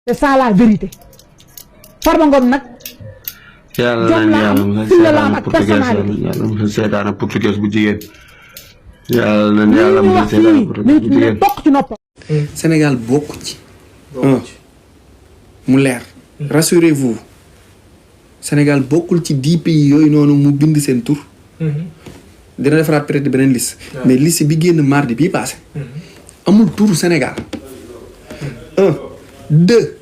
c'est ça la vérité Farba Ngom nag jom la am fulla la am ak personnalité yàlla mu seetaan portugais bu jigéen yàlla na yàlla mu seetaan portugais bu jigéen toq ci noppam Sénégal bokk ci mu leer rassurez-vous Sénégal bokkul ci 10 pays yooyu noonu mu bind seen tur dina defaraat peut-être beneen liste mais liste bi génn mardi bii passé amul turu Sénégal 2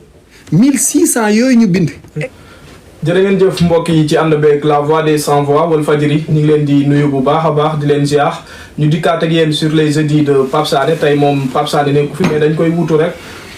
1600 yooyu ñu bind jërë ngeen jëf mbokk yi ci ànd beeg la voix des sans voix Walfadjri ñu ngi leen di nuyu bu baax a baax di leen ziar ñu dikkaat ak yéen sur les jeudis de Pape Sané tey moom Pape Sané nekku fi mais dañ koy wutu rek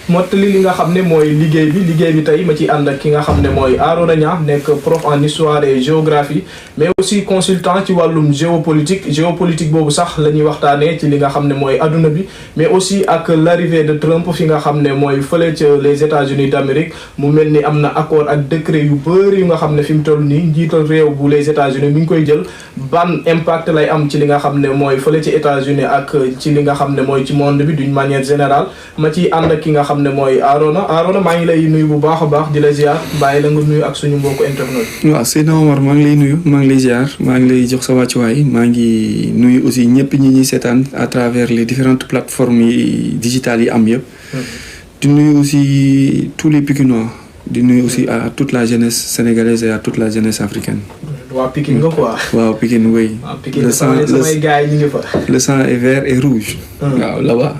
mottali li nga xam ne mooy liggéey bi tey ma ci ànd ak ki nga xam ne mooy Arona Niang nekk prof en histoire et géographie mais aussi consultant ci wàllum géopolitique boobu sax la ñuy waxtaanee ci li nga xam ne mooy adduna bi mais aussi ak l'arrivée de Trump fi nga xam ne mooy fële ca les États-Unis d'Amérique mu mel ni am na accord ak décret yu bëri yu nga xam ne fi mu toll nii njiital réew bu les États-Unis mi ngi koy jël ban impact lay am ci li nga xam ne mooy fële ci États-Unis ak ci li nga xam ne mooy ci monde bi d'une manière générale ma ciy ànd ak ki nga xam ne mooy Arona maa ngi lay nuyu bu baax a baax di la ziar bàyyi la nga nuyu ak suñu mbokku internet. waaw Seydina Omar maa ngi lay nuyu maa ngi lay ziar maa ngi lay jox sa wàccuwaay maa ngi nuyu aussi ñëpp ñi ñuy seetaan à travers les différentes plateformes yi digitales yi am yëpp. di nuyu aussi tous les Pikinois di nuyu aussi à toute la jeunesse sénégalaise et à toute la jeunesse africaine. waa Pikine nga quoi. waaw Pikine oui. le sang samay gars yi ñu ngi fa. le sang est vert et rouge. waaw là-bas.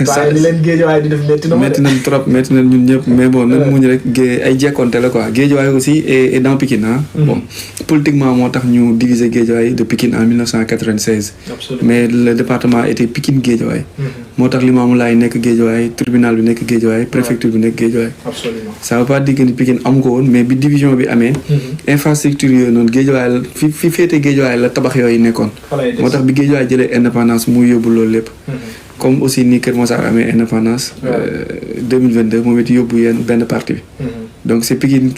waaye li leen géejawaay di def métti nañ trop métti nañ ñun ñëpp mais bon nañ muñ rek ay jekkonte la quoi géejawaay aussi et dans Pikine bon politiquement moo tax ñu diviser géejawaay de Pikine en 1996. Absolument. mais le département était Pikine géejawaay. moo tax Limamoulaye nekk géejawaay tribunal bi nekk géejawaay préfecture bi nekk géejawaay. absolument ça veut pas dire que ni Pikine amu ko woon mais bi division bi amee. infrastructure yooyu noonu géejawaay la fi féete géejawaay la tabax yooyu nekkoon. moo tax bi géejawaay jëlee indépendance mu yóbbu loolu lépp. comme aussi ni Kër Massar amee indépendance 2022 moom it yóbbu yéen benn parti bi. donc c'est Pikine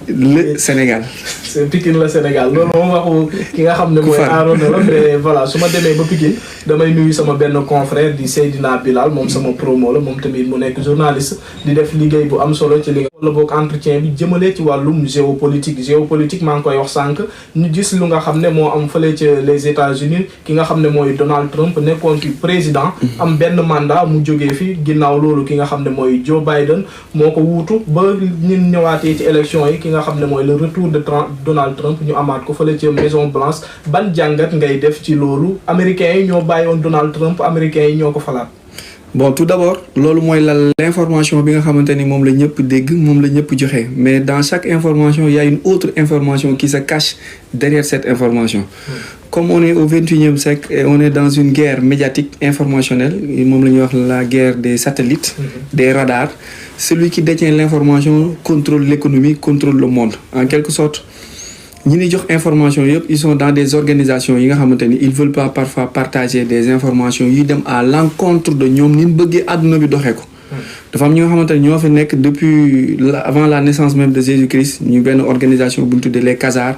le Sénégal. c'est Pikine le Sénégal loolu moom waxu ki nga xam ne mooy Arona la mais voilà su ma demee ba Pikine damay nuyu sama benn confrère di Seydina Bilal moom sama promo la moom tamit mu nekk journaliste di def liggéey bu am solo ci li nga wala boog entretien bi jëmalee ci wàllum géopolitique maa ngi koy wax sànq ñu gis lu nga xam ne moo am fële ci les États-Unis ki nga xam ne mooy Donald Trump nekkoon fi président am benn mandat mu jógee fi ginnaaw loolu ki nga xam ne mooy Joe Biden moo ko wuutu ba ñun ñëwaatee ci élection yi ki nga xam ne mooy le retour de Donald Trump ñu amaat ko fële ci Maison Blanche ban jàngat ngay def ci loolu américains yi ñoo bàyyi woon Donald Trump américains yi ñoo ko falaat. bon tout d'abord loolu mooy l'information bi nga xamante ni moom la ñëpp dégg moom la ñëpp joxe mais dans chaque information il y a une autre information qui se cache derrière cette information. Comme on est au 21e siècle et on est dans une guerre médiatique informationnelle moom la ñuy wax la guerre des satellites. Des radars. Celui qui détient l'information contrôle l'économie, contrôle le monde. En quelque sorte, ñi ni jox information yëpp ils sont dans des organisations yi nga xamante ni ils veulent pas parfois partager des informations yuy dem à l'encontre de ñoom ni ñu bëggee àdduna bi doxee ko. dafa am ñi nga xamante ni ñoo fi nekk depuis avant la naissance même de Jésus-Christ ñu benn organisation bu ñu tuddee les Khazars.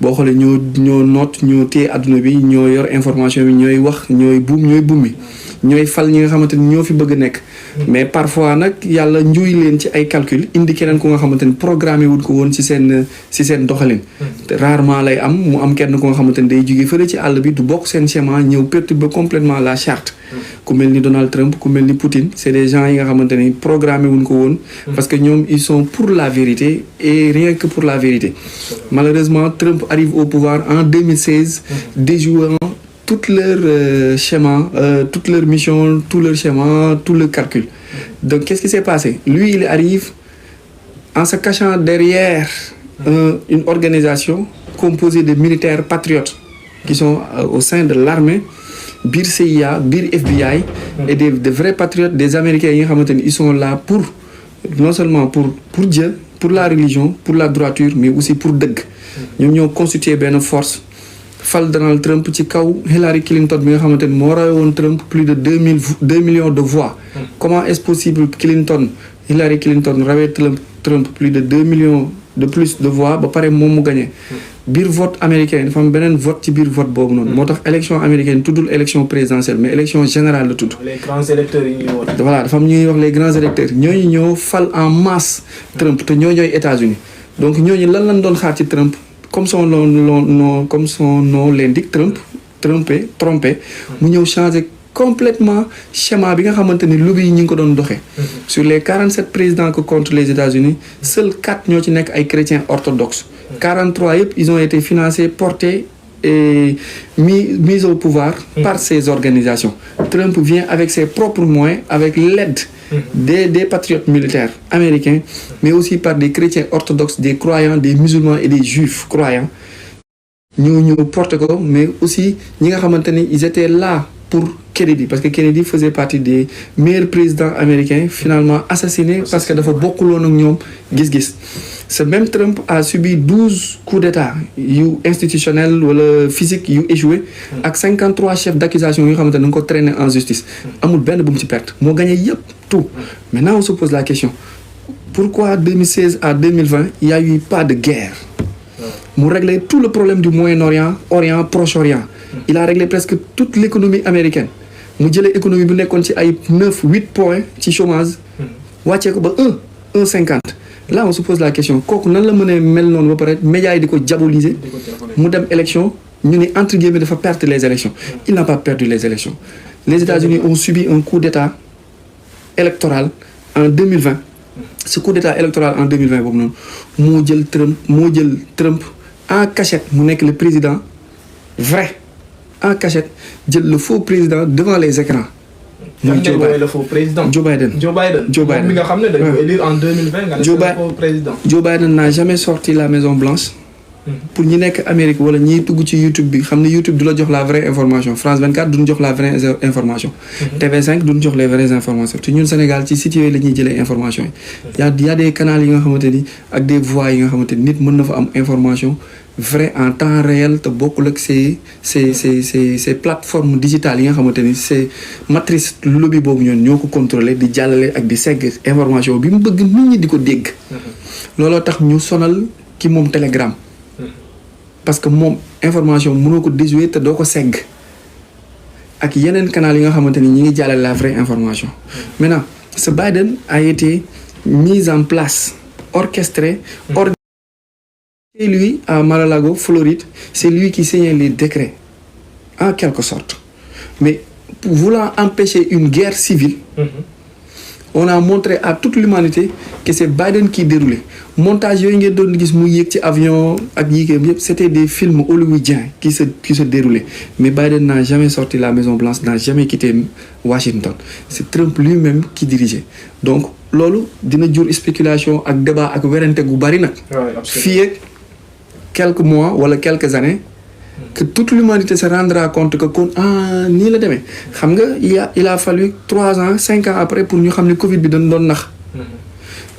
boo xoolee ñoo noot ñoo téye àdduna bi ñoo yor information bi ñooy wax ñooy buum ñooy fal ñi nga xamante ni ñoo fi bëgg nekk. mais parfois nag yàlla njuuy leen ci ay calcul indi keneen ku nga xamante ni programmé wul ko woon ci seen doxalin. rarement lay am mu am kenn ku nga xamante ni day jóge fële ci àll bi du bokk seen schéma ñëw perturber complètement la charte. ku mel ni Donald Trump ku mel ni Poutine c'est des gens yi nga xamante ni programmé wuñ ko woon. parce que ñoom ils sont pour la vérité et rien que pour la vérité. Malheureusement Trump arrive au pouvoir en 2016 déjouant tout leur schéma, toute leur mission, tout leur schéma, tout leur calcul. Donc qu'est-ce qui s'est passé? Lui, il arrive en se cachant derrière une organisation composée de militaires patriotes qui sont au sein de l'armée, biir CIA, biir FBI, et de vrais patriotes, des Américains yi nga xamante ni ils sont là pour non seulement pour Dieu, pour la religion, pour la droiture, mais aussi pour dëgg. ñoom ñoo constitué benn force. fal Donald Trump ci kaw Hillary Clinton bi nga xamante ni moo rawee woon Trump plus de 2 millions de voix. Comment est-ce possible Hillary Clinton rawee Trump plus de 2 millions de plus de voix ba pare moom mu gagné biir vote américain dafa am beneen vote ci biir vote boobu noonu moo tax élection américaine tuddul élection présidentielle mais élection générale la tudd. les grands électeurs yi ñuy woote. voilà dafa am ñuy wax les grands électeurs ñooñu ñoo fal en masse Trump te ñooy États-Unis donc ñooñu lan lañ doon xaar ci Trump comme son nom l'indique trompé mu ñëw changer complètement schéma bi nga xamante ni lobby yi ñu ngi ko doon doxee. Sur les 47 présidents que comptent les États-Unis seuls 4 ñoo ci nekk ay chrétiens orthodoxes. 43 yëpp ils ont été financés portés et mis au pouvoir par ces organisations. Trump vient avec ses propres moyens, avec l'aide des patriotes militaires américains, mais aussi par des chrétiens orthodoxes, des croyants, des musulmans et des juifs croyants. Ñu porté ko mais aussi ñi nga xamante ni ils étaient là pour Kennedy parce que Kennedy faisait partie des meilleurs présidents américains finalement assassinés parce que dafa bokkuloon ak ñoom gis-gis. Ce même Trump a subi 12 coups d'état yu institutionnels wala physique yu échoué ak 53 chefs d'accusation yoo xamante ne dañ ko traîner en justice. Amul benn bu mu ci perte moo gagné yépp tout. Maintenant on se pose la question pourquoi 2016 à 2020 il y a eu pas de guerre. Mu réglé tout le problème du Moyen-Orient, Proche-Orient. Il a réglé presque toute l'économie américaine. Mu jëlee économie bu nekkoon ci ay 9-8 points ci chômage. wàccee ko ba 1,50. Là on se pose la question kooku nan la mën a mel noonu ba pare médias yi di ko diaboliser. mu dem élection ñu ne entre guillemets dafa perdre les élections. Il n'a pas perdu les élections. Les États-Unis ont subi un coup d'état électoral en 2020. Ce coup d'état électoral en 2020 boobu noonu moo jël Trump en cachette mu nekk le président vrai en cachette jël le faux président devant les écrans. muy le faux président. Joe Biden. moom mi nga xam ne dañ ko élire en 2020 nga ne le faux président. Joe Biden n'a jamais sorti la Maison Blanche. pour ñi nekk Amérique wala ñiy tugg ci YouTube bi xam ne YouTube du la jox la vraie information France 24 duñ jox la vraie information. TV5 duñ jox les vraies informations te ñun Sénégal ci sites yooyu la ñuy jëlee information yi. y a des canaux yi nga xamante ni ak des voix yi nga xamante ni nit mën na fa am information vrai en temps réel te bokkul ak ces plateformes digitales yi nga xamante ni c'est matrice lobby boobu ñoo ko contrôler di jàllale ak di segg information bi mu bëgg nit ñi di ko dégg. looloo tax ñu sonal ki moom Telegram. parce que moom information mënoo ko déjouer te doo ko segg ak yeneen canal yi nga xamante ni ñi ngi jàllale la vraie information. Maintenant ce Biden a été mis en place orchestré. C'est lui à Mar-a-Lago, Floride, c'est lui qui signe les décrets en quelque sorte. Mais voulant empêcher une guerre civile. On a montré à toute l'humanité que c'est Biden qui déroulait. Montage yooyu ngeen doon gis mu yéeg ci avion ak yéegam yëpp c'était des films hollywoodiens qui se déroulaient. Mais Biden n'a jamais sorti la Maison Blanche, n'a jamais quitté Washington. C'est Trump lui-même qui dirigeait. Donc loolu dina jur spéculation ak débat ak werante gu bari nag. Fii ak quelques mois wala quelques années. Que toute l'humanité se rendra compte que kon nii la demee xam nga il a fallu 3 ans 5 ans après pour ñu xam ne Covid bi dañ doon nax.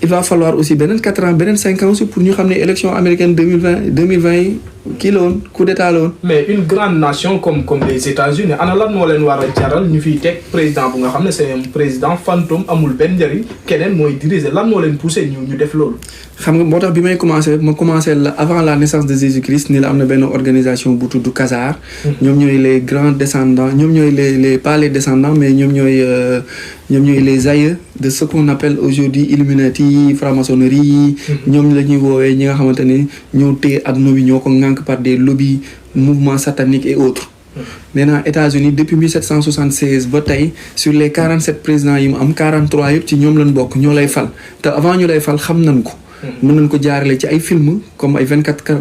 Il va falloir aussi beneen 4 ans beneen 5 ans aussi pour ñu xam ne élection américaine 2020 yi kii la woon coup d'état la woon. mais une grande nation comme les États-Unis ana lan moo leen war a jaral ñu fiy teg président bu nga xam ne c'est un président fantôme amul benn njëriñ keneen mooy diriger lan moo leen poussé ñu def loolu. xam nga moo tax bi may commencé la avant la naissance de Jésus-Christ ni la am na benn organisation bu tudd Khazar. ñoom ñooy les grands descendants ñoom ñooy les pas les descendants mais ñoom ñooy les aïeux de ce qu'on appelle aujourd'hui Illuminati franc-maçonnerie. ñoom la ñuy woowee ñi nga xamante ni ñoo téye adduna bi ñoo ko ŋànk par des lobbies mouvements sataniques et autres. Maintenant États-Unis depuis 1776 ba tey sur les 47 présidents yi mu am 43 yëpp ci ñoom lañ bokk ñoo lay fal te avant ñu lay fal xam nañ ko. mën nañ ko jaarale ci ay film comme ay 24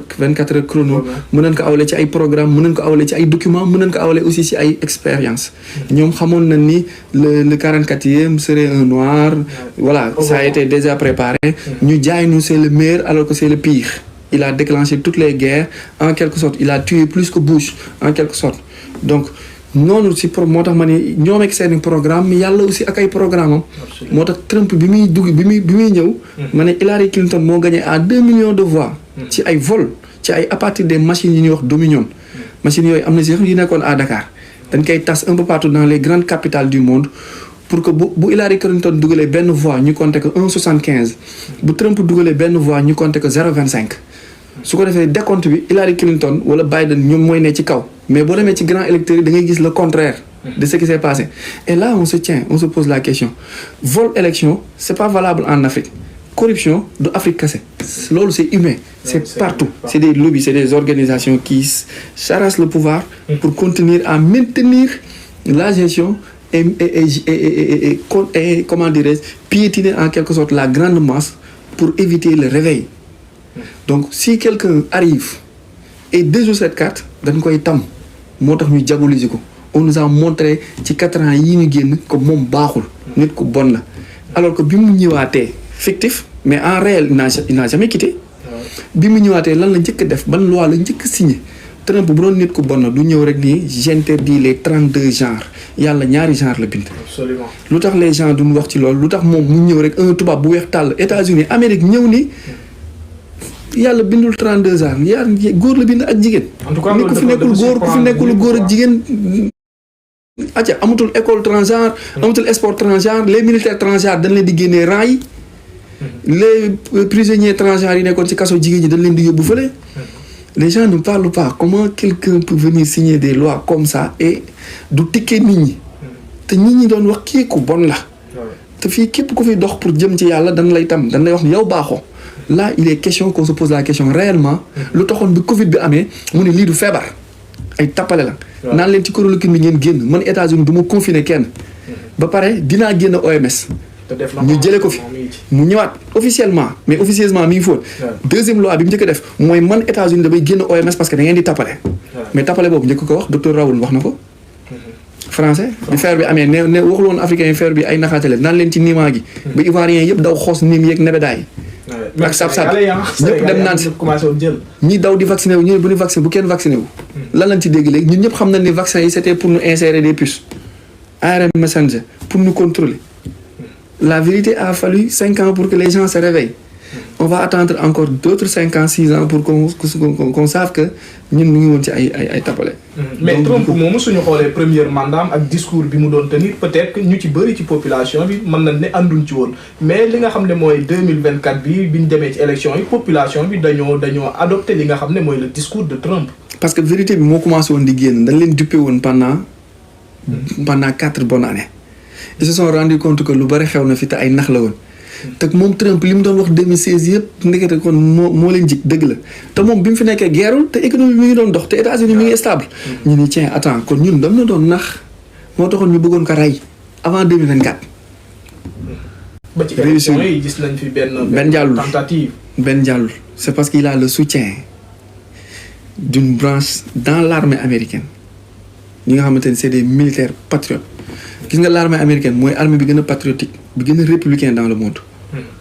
heures chrono. mën nañ ko awale ci ay programme mën nañ ko awale ci ay documents mën nañ ko awale aussi ci ay expérience ñoom xamoon nañ ni le 44e serait un noir. voilà ça a été déjà préparé. ñu jaay ñu c'est le meilleur alors que c'est le pire. Il a déclenché toutes les guerres en quelque sorte il a tué plus que Bush en quelque sorte donc noonu si moo tax ma ne ñoom ak seen programme mais yàlla aussi ak ay programme am. moo tax Trump bi muy ñëw. ma ne Hillary Clinton moo gagné à 2 millions de voix. ci ay vol ci ay à partir des machines yi ñuy wax Dominion. machines yooyu am na si yi nekkoon à Dakar dañ koy tas un peu partout dans les grandes capitales du monde pour que bu Hillary Clinton dugalee benn voix ñu compter que 1,75 bu Trump dugalee benn voix ñu compter que 0,25 su ko defee décompte bi Hillary Clinton wala Biden ñoom mooy ne ci kaw mais boo demee ci grand électeurs yi da ngay gis le contraire de ce qui s'est passé et là on se pose la question vol élection c'est pas valable en Afrique corruption de Afrique kese loolu c'est humain c'est partout c'est des lobbies c'est des organisations qui s'arrachent le pouvoir pour continuer à maintenir la gestion et comment dirais-je piétiner en quelque sorte la grande masse pour éviter le réveil donc si quelqu'un arrive et déjoue cette carte dañ koy tam moo tax ñu diaboliser ko on nous a montré ci 4 ans yii ñu génn que moom baaxul nit ku bon la alors que bi mu ñëwaatee fictif mais en réel il n'a jamais quitté bi mu ñëwaatee lan la njëkk a def ban loi la njëkk a signé Trump bu doon nit ku bon la du ñëw rek nii j'interdis les 32 genres yàlla ñaari genre la bind. absolument lu tax les gens duñ wax ci loolu lu tax moom mu ñëw rek un tubaab bu weex tàll États-Unis Amérique ñëw ni yàlla bindul 32 genres yaa góor la bind ak jigéen. en tout cas ku fi nekkul góor ku fi nekkul góor ak jigéen. acca amatul école transgenre amatul sport transgenre les militaires transgenres dañ leen di génnee rang yi les prisonniers transgenres yi nekkoon ci kaso jigéen ñi dañ leen di yóbbu fële. Les gens ne parlent pas comment quelqu'un peut venir signer des lois comme ça et du tikkee nit ñi te nit ñi doon wax kii ku bon la te fii képp ku fi dox pour jëm ci yàlla dañ lay tam dañ lay wax ni yow baaxoo là il est question qu'on se pose la question réellement lu taxoon bi Covid bi amee mu ne lii du feebar ay tappale la naan leen ci chloroquine bi ngeen génn man États-Unis du ma confiner kenn ba pare dinaa génn OMS ñu jëlee ko fi mu ñëwaat officiellement mais officieusement mi ngi fóot deuxième loi bi mu njëkk a def mooy man États-Unis damay génn OMS parce que da ngeen di tappale mais tappale boobu njëkk ko wax docteur Raoul wax na ko français bi feer bi amee ne waxul woon africain yi feer bi ay naxaatale naan leen ci niimaa gi ba ivoirien yëpp daw xoos niim yeeg nebedaay ak sab-sab ñëpp dem naan si ñi daw di vacciné wu ñu ne bu ñu vacciné bu kenn vacciné wu lan lañ ci dégg léegi ñun ñëpp xam nañ ni vaccin yi c'était pour nous insérer des puces ARN messenger pour nous contrôler. La vérité a fallu 5 ans pour que les gens se réveillent. On va attendre encore d'autres 5 ans, 6 ans pour qu'on sache que nous nous ay tapalé. Mais Trump moom suñu xoolee premier mandat ak discours bi mu doon tenir peut-être que ñu ci bëri ci population bi mën nañ ne ànduñ ci woon mais li nga xam ne mooy 2024 bi ñu demee ci élection yi population bi dañoo adopté li nga xam ne mooy le discours de Trump. Parce que vérité bi moo commencé woon di génn dañ leen duppee woon pendant 4 bonnes années. Ils se sont rendu compte que lu bari xew na fi te ay nax la woon te moom Trump li mu doon wax 2016 yëpp ndekete kon moo leen jik dëgg la te moom bi mu fi nekkee guerrul te économie mi ngi doon dox te États-Unis mi ngi stable ñu ni tiens attends kon ñun dam na doon nax moo taxoon ñu bëggoon ko rey avant 2024. ba ci élection yi gis nañ fi benn tentative. Ben jàllul c'est parce qu'il a le soutien d'une branche dans l'armée américaine ñi nga xamante ni c'est des militaires patriotes. gis nga l'armée américaine mooy armée bi gën a patriotique bi gën a républicain dans le monde.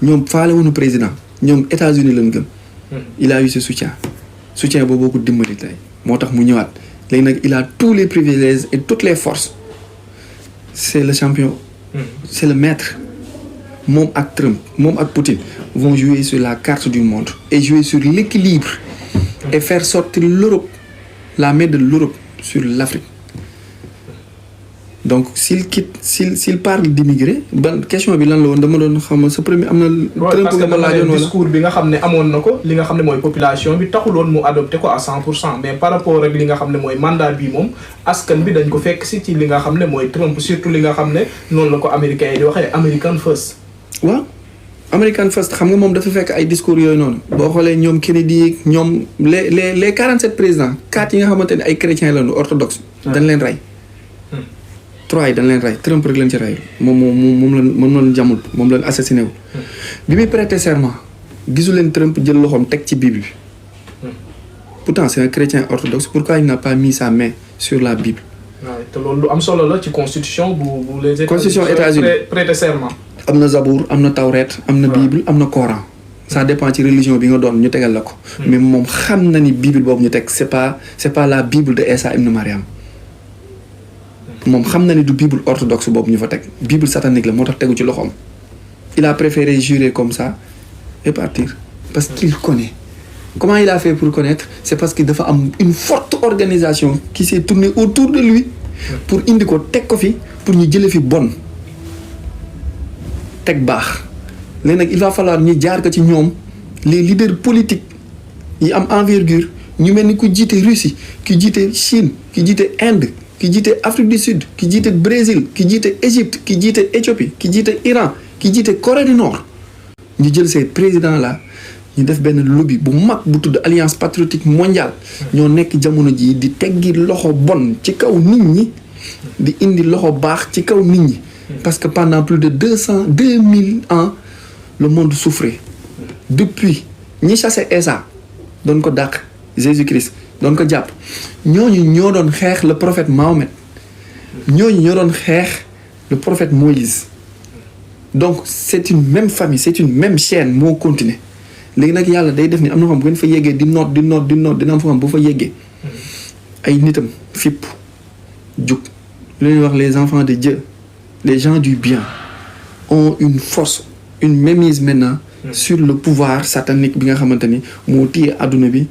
ñoom faale woonu président ñoom États-Unis lañ gëm. il a eu ce soutien boobu ko dimbali tey moo tax mu ñëwaat léegi nag il a tous les privilèges et toutes les forces c'est le champion. c'est le maître. moom ak Trump moom ak Poutine vont jouer sur la carte du monde et jouer sur l'équilibre et faire sortir l'Europe la main de l'Europe sur l'Afrique. Donc s'il parle d'immigrer ban question bi lan la woon dama doon xam sa premier am na. parce que dama ne discours bi nga xam ne amoon na ko li nga xam ne mooy population bi taxuloon mu adopté ko à 100% mais par rapport ak li nga xam ne mooy mandat bi moom askan bi dañ ko fekk si ci li nga xam ne mooy Trump surtout li nga xam ne noonu la ko américains yi di waxee American first. waaw American first xam nga moom dafa fekk ay discours yooyu noonu boo xoolee ñoom Kennedy ñoom les 47 présidents 4 yi nga xamante ne ay chrétiens lañu orthodoxe dañ leen rey. 3 yi dañ leen rey Trump rek leen ci rey moom lañ jamul moom lañ assassiné wu. bi muy prêter serment gisu leen Trump jël loxoom teg ci Bible bi. pourtant c'est un chrétien orthodoxe pourquoi il n'a pas mis sa main sur la Bible. waaw te loolu lu am solo la ci constitution bu les. constitution États-Unis prêter serment. am na Zabour am na Tawret am na Bible am na Coran. ça dépend ci religion bi nga doon ñu tegal la ko. mais moom xam na ni Bible boobu ñu teg c'est pas la Bible de Isa ibn Mariam. moom xam na ni du bible orthodoxe boobu ñu fa teg bible satanique la moo tax tegu ci loxoom il a préféré jurer comme ça et partir parce qu'il connaît comment il a fait pour connaître c'est parce que dafa am une forte organisation qui s'est tournée autour de lui pour indi ko teg ko fi pour ñu jële fi bon teg baax léegi nag il va falloir ñu jaar ko ci ñoom les leaders politiques yi am envergure ñu mel ni ku jiite Russie ki jiite Chine ki jiite Inde ki jiite Afrique du Sud ki jiite Brésil ki jiite Égypte ki jiite Éthiopie ki jiite Iran ki jiite Corée du Nord ñu jël ces présidents là ñu def benn lobby bu mag bu tudd Alliance patriotique mondiale ñoo nekk jamono jii di teggi loxo bon ci kaw nit ñi di indi loxo baax ci kaw nit ñi parce que pendant plus de 2000 ans le monde souffrait depuis ñi chassé Esa doon ko dàq Jésus-Christ doon ko jàpp ñooñu ñoo doon xeex le prophète Mahomet ñooñu ñoo doon xeex le prophète Moïse donc c'est une même famille c'est une même chaîne moo continuer léegi nag yàlla day def ni am na xam bu ngeen fa yeggee di noot dina am fa xam bu fa yeggee ay nitam fipp jug lu ñuy wax les enfants de Dieu les gens du bien ont une force une mainmise maintenant sur le pouvoir satanique bi nga xamante ni moo téye adduna bi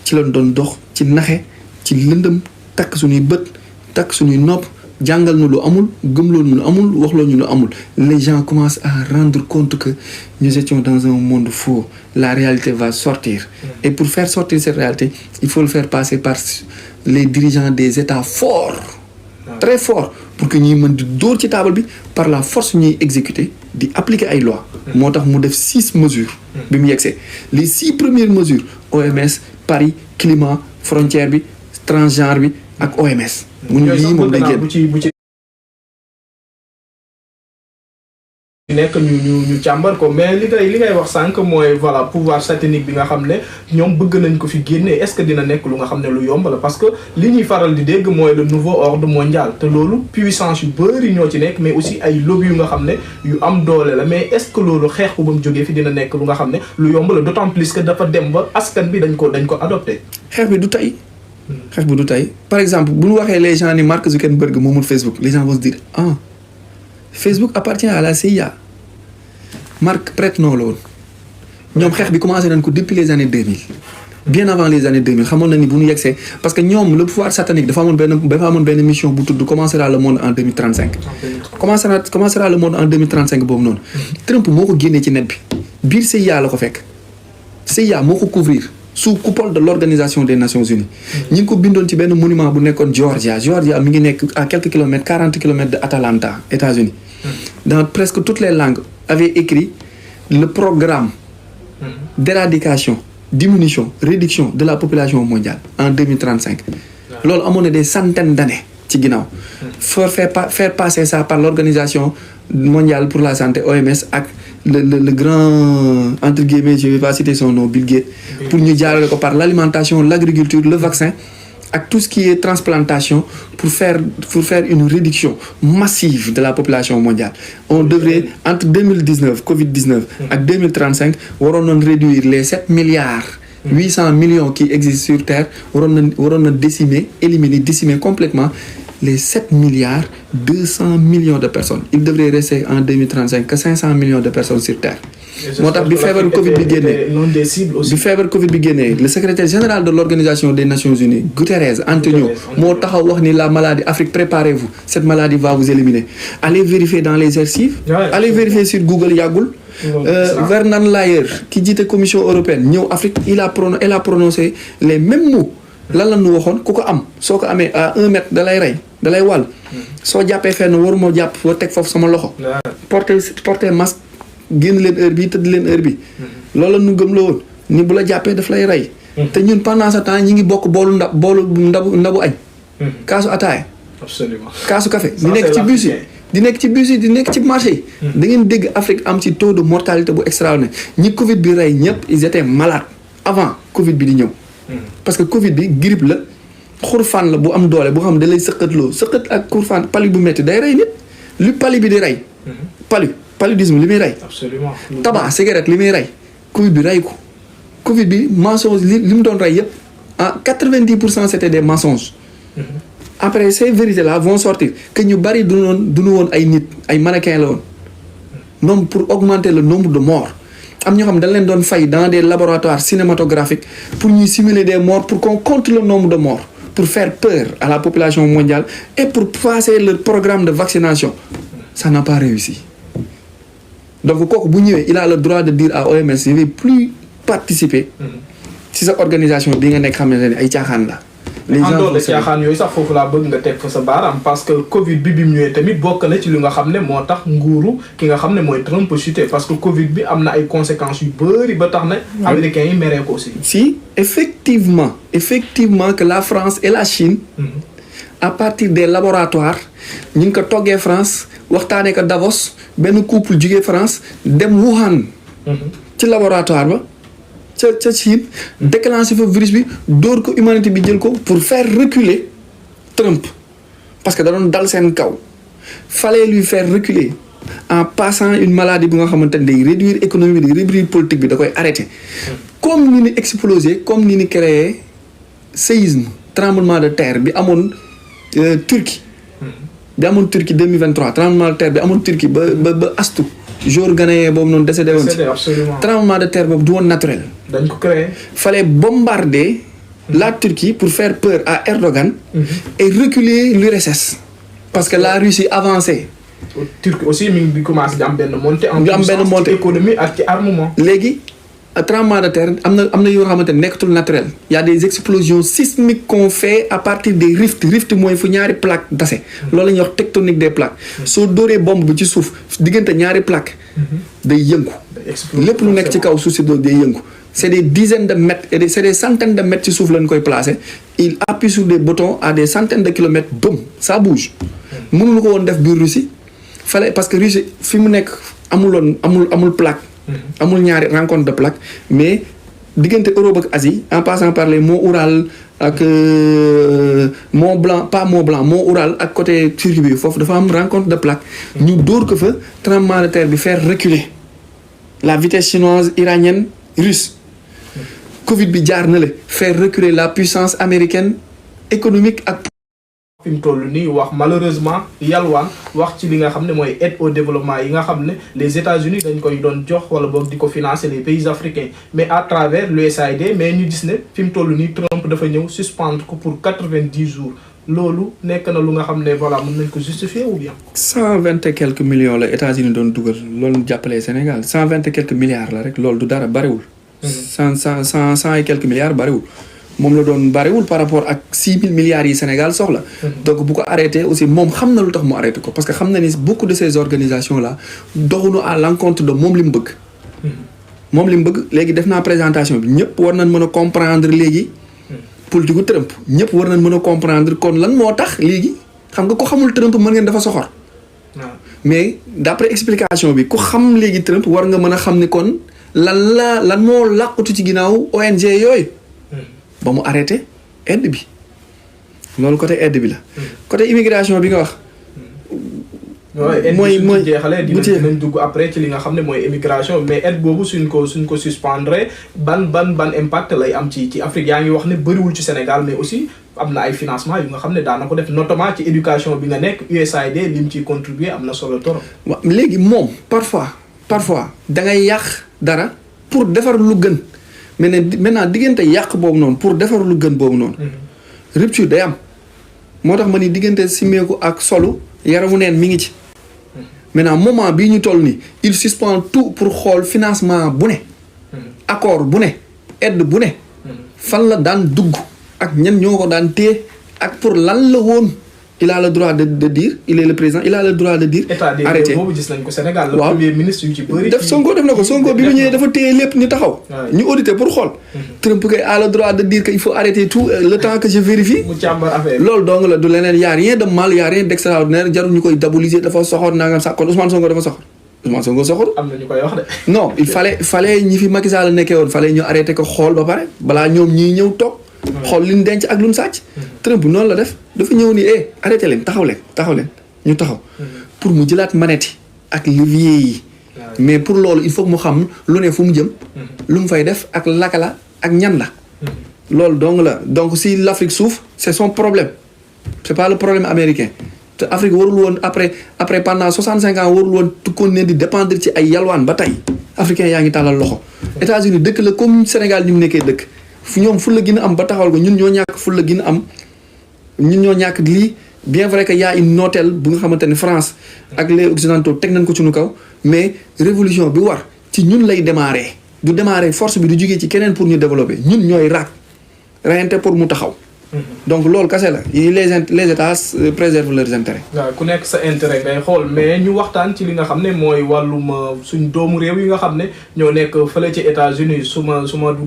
ci lañ doon dox ci naxe ci lëndëm takk suñuy bët takk suñuy nopp jàngal nu lu amul gëmloo ñu lu amul waxloo ñu lu amul les gens commencent à rendre compte que nous étions dans un monde faux la réalité va sortir et pour faire sortir cette réalité il faut le faire passer par les dirigeants des États forts très forts pour que ñuy mën di dóor ci table bi par la force ñuy exécuter di appliquer ay lois moo tax mu def 6 mesures bi mu yegsee les 6 premières mesures OMS Paris climat frontière bi transgenre bi ak OMS mu ñu lii moom day génn bu ci nekk ñu càmbar ko mais li ngay wax sànq mooy voilà pouvoir satanique bi nga xam ne ñoom bëgg nañ ko fi génne est-ce que dina nekk lu nga xam ne lu yomb la parce que li ñuy faral di dégg mooy le nouveau ordre mondial te loolu puissance yu bëri ñoo ci nekk mais aussi ay lobby yu nga xam ne yu am doole la mais est-ce que loolu xeex bu ba mu jógee fi dina nekk lu nga xam ne lu yomb la d'autant plus que dafa dem ba askan bi dañ ko adopté. xeex bi du tey par exemple bu ñu waxee les gens ni Mark Zuckerberg moomul Facebook les gens vont se dire Facebook appartient à la CIA Mark prête-nom la woon ñoom xeex bi commencé nañ ko depuis les années 2000 bien avant les années 2000 xamoon na ni bu ñu yegsee parce que ñoom le pouvoir satanique dafa amoon benn mission bu tudd commencera le monde en 2035 commencera le monde en 2035 boobu noonu Trump moo ko génnee ci net bi biir CIA la ko fekk CIA moo ko couvrir sous coupole de l'Organisation des Nations Unies ñi ngi ko bindoon ci benn monument bu nekkoon Georgia mi ngi nekk à quelques kilomètres 40 kilomètres de Atlanta États-Unis dans presque toutes les langues avait écrit le programme d'éradication diminution réduction de la population mondiale en 2035 loolu amoon na des centaines d'années ci ginnaaw faire passer ça par l'Organisation mondiale pour la santé OMS ak le grand entre guillemets je vais pas citer son nom Bill Gates pour ñu jaarale ko par l'alimentation l'agriculture le vaccin ak tout ce qui est transplantation pour faire une réduction massive de la population mondiale on devrait entre 2019 Covid-19 ak 2035 waroon nañ réduire les 7 milliards 800 millions qui existent sur Terre waroon na décimer complètement les 7 milliards 200 millions de personnes il devrait rester en 2035 que 500 millions de personnes sur Terre moo tax bi feebar Covid bi génnee le secrétaire général de l'Organisation des Nations Unies Guterres Antonio moo taxaw wax ni la maladie Afrique préparez-vous cette maladie va vous éliminer allez vérifier dans les archives allez vérifier sur Google yàggul Vernon Layer ki jiite commission européenne ñëw Afrique elle a prononcé les mêmes mots lan la ñu waxoon ku ko am soo ko amee à 1 mètre da lay rey da lay wàll soo jàppee fenn waruma jàpp foo teg foofu sama loxo porter masque génn leen heure bi tëdd leen heure bi loolu la ñu gëm la woon ni bu la jàppee daf lay rey te ñun pendant ce temps ñi ngi bokk boolu ndabu añ kaasu ataaya absolument kaasu café di nekk ci bus yi di nekk ci marché yi da ngeen dégg Afrique am ci taux de mortalité bu extraordinaire ñi Covid bi rey ñëpp ils étaient malades avant Covid bi di ñëw parce que Covid bi grippe la xurfaan la bu am doole bu xam da lay sëqat ak xurfaan pali bu métti day rey nit lu pali bi di rey paludisme li muy rey absolument tabac cigarette li muy rey Covid bi rey ko Covid bi mensonge li mu doon rey yëpp 90% c'était des mensonges après ces vérités là vont sortir que ñu bari duñu woon ay nit ay mannequins la woon nombre pour augmenter le nombre de morts am ñoo xam dañ leen doon fay dans des laboratoires cinématographiques pour ñuy simuler des morts pour qu'on compte le nombre de morts pour faire peur à la population mondiale et pour passer leur programme de vaccination ça n'a pas réussi donc kooku bu ñëwee il a le droit de dire à OMS je vais plus participer ci sa organisation bi nga nekk xam ne ay caaxaan la. les gens en dehors de caaxaan yooyu sax foofu laa bëgg nga teg fa sa baaraam parce que Covid bi mu ñëwee tamit bokk na ci li nga xam ne moo tax nguuru ki nga xam ne mooy Trump chuté parce que Covid bi am na ay conséquences yu bëri ba tax na américains yi meree ko aussi. si effectivement que la France et la Chine. à partir des laboratoires ñu ngi ko toggee France waxtaanee ko Davos benn couple jugee France dem Wuhan. ci laboratoire ba. ca Chine déclenché fa virus bi dóor ko humanité bi jël ko pour faire reculer Trump parce que da doon dal seen kaw fallait lui faire reculer en passant une maladie bi nga xamante ne day réduire économie bi day réduire politique bi da koy arrêter comme ni ni explosé comme ni ni créé séisme tremblement de terre bi amoon Turquie 2023 tremblement de terre bi amoon Turquie ba astu jour ghanéen boobu noonu décédé woon ci tremblement de terre boobu du woon naturel. dañ ko créé. fallait bombarder la Turquie pour faire peur à Erdogan. et reculer l'URSS. parce que la Russie avançait. Turquie aussi mi ngi commencé di am benn montée en puissance ci économie ak ci armement. léegi tremblement de terre am na yoo xamante ne nekkatul naturel. y a des explosions sismiques qu'on fait à partir des rift mooy fu ñaari plaque dase. loolu la ñuy wax tectonique des plaques. soo dóoree bombe bi ci suuf diggante ñaari plaque day yëngu. lépp lu nekk ci kaw suuf si day yëngu. c'est des dizaines de mètres et c'est des centaines de mètres ci suuf lañ koy placer il appuie sur des boutons à des centaines de kilomètres boum ça bouge. mënuñu ko woon def biir Russie fallait parce que Russie fi mu nekk amul plaque. amul ñaari rencontre de plaque mais diggante Europe ak Asie en passant par les monts Oural ak Mont Blanc pas Mont Blanc Mont Oural ak côté Turquie bi foofu dafa am rencontre de plaque ñu dóor ko fa tremblement de terre bi faire reculer la vitesse chinoise iranienne russe Covid bi jaar na la faire reculer la puissance américaine économique ak fi mu toll nii wax malheureusement yalwaan wax ci li nga xam ne mooy aide au développement yi nga xam ne les États-Unis dañ koy doon jox wala boog di ko financer les pays africains mais à travers l'USAID mais ñu gis ne fi mu toll nii Trump dafa ñëw suspendre ko pour 90 jours loolu nekk na lu nga xam ne voilà mën nañ ko justifier ou bien. 120 et quelques millions la États-Unis doon dugal loolu jàppalee Sénégal 120 et quelques milliards la rek loolu du dara bariwul. 100 et quelques milliards bariwul. moom la doon bariwul par rapport ak 6 000 milliards yi Sénégal soxla. donc bu ko arrêté aussi moom xam na lu tax mu arrêté ko parce que xam na ni beaucoup de ces organisations là doxuñu à l'encontre de moom li mu bëgg. moom li mu bëgg léegi def naa présentation bi ñëpp war nañ mën a comprendre léegi. politique gu Trump ñëpp war nañ mën a comprendre kon lan moo tax léegi xam nga ko xamul Trump mën ngeen dafa soxor. mais d'après explication bi ku xam léegi Trump war nga mën a xam ni kon lan moo làqutu ci ginnaaw ONG yooyu. ba mu arrêté aide bi loolu côté aide bi la. côté immigration bi nga wax. mooy jeexalee dinañ dugg après ci li nga xam ne mooy immigration mais aide boobu suñ ko suspendre ban impact lay am ci Afrique yaa ngi wax ne bëriwul ci Sénégal mais aussi am na ay financement yu nga xam ne daana ko def notamment ci éducation bi nga nekk USAID lim ciy contribuer am na solo torop. waaw léegi moom parfois da ngay yàq dara pour defar lu gën. mais ne maintenant diggante yàq boobu noonu pour defar lu gën boobu noonu. rupture day am. moo tax ma ni diggante simeeku ak solu yaramu neen mi ngi ci. maintenant moment bii ñu toll nii il suspend tout pour xool financement bu ne. accord bu ne aide bu ne. fan la daan dugg ak ñan ñoo ko daan téye ak pour lan la woon. il a le droit de dire il est le président il a le droit de dire. arrêté boobu gis nañ ko Sénégal. le premier ministre yu ci bëri. Sonko def na ko Sonko bi mu ñëwee dafa téye lépp ñu taxaw. ñu audité pour xool. Trump kay a le droit de dire que il faut arrêter tout le temps que je vérifie. mu càmbar affaire loolu dong la du leneen y a rien de mal y a rien d'extraordinaire jarul ñu koy diaboliser dafa soxor nangam sax kon Ousmane Sonko dafa soxor. Ousmane Sonko soxor. am na ñu koy wax de. non il fallait ñi fi Macky Sall nekkee woon fallait ñu arrêté ko xool ba pare balaa ñoom ñii ñëw toog. xool li ñu denc ak lu ñu sàcc. Trump noonu la def dafa ñëw ni arrêté leen taxaw leen ñu taxaw. pour mu jëlaat manette yi ak levier yi. mais pour loolu il faut mu xam lu ne fu mu jëm. lu mu fay def ak laka la ak ñan la. loolu dong la donc si l'Afrique souffre c'est son problème c'est pas le problème américain te Afrique warul woon après pendant 65 ans warul woon continuer di dépendre ci ay yalwaan ba tey africain yaa ngi tàllal loxo. États-Unis dëkk la comme Sénégal ñu nekkee dëkk. ñoom fu la gën a am ba taxawal ko ñun ñoo ñàkk fu la gën a am ñun ñoo ñàkk lii bien vrai que y a une nooteel bu nga xamante ne France ak les occidentaux teg nañ ko ci nu kaw mais révolution bi war ci ñun lay démarrer du démarrer force bi du jógee ci keneen pour ñu développer ñun ñooy rayante pour mu taxaw. donc loolu kese la les états préservent leurs intérêts. waaw ku nekk sa intérêt ngay xool mais ñu waxtaan ci li nga xam ne mooy wàllum suñ doomu réew yi nga xam ne ñoo nekk fële ci États-Unis su ma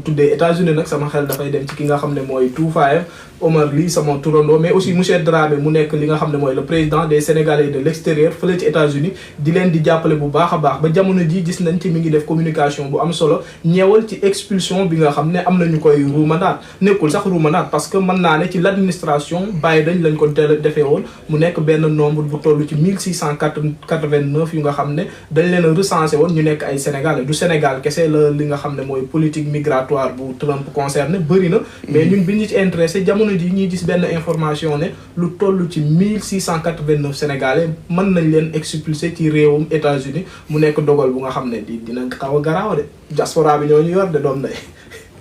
tuddee États-Unis nag sama xel dafay dem ci ki nga xam ne mooy Toufayev Omar Ly sama turandoo mais aussi monsieur Dramé mu nekk li nga xam ne mooy le président des Sénégalais de l'extérieur fële ci États-Unis di leen di jàppale bu baax a baax ba jamono ji gis nañ ci mi ngi def communication bu am solo ñeewal ci expulsion bi nga xam ne am nañu koy ruumanaat nekkul sax ruumanaat parce que mën naa ne ci l'administration Biden lañ ko defee woon mu nekk benn nombre bu toll ci 1689 yu nga xam ne dañ leen a recensé woon ñu nekk ay Sénégalais du Sénégal kese la li nga xam ne mooy politique migratoire bu Trump concerné bëri na mais ñun bi ñu ci intéressé jamono ji ñuy gis benn information ne lu toll ci 1689 Sénégalais mën nañ leen expulsé ci réewum États-Unis mu nekk dogal bu nga xam ne dina xaw a garaaw de diaspora bi ñoo ñu yor de doom day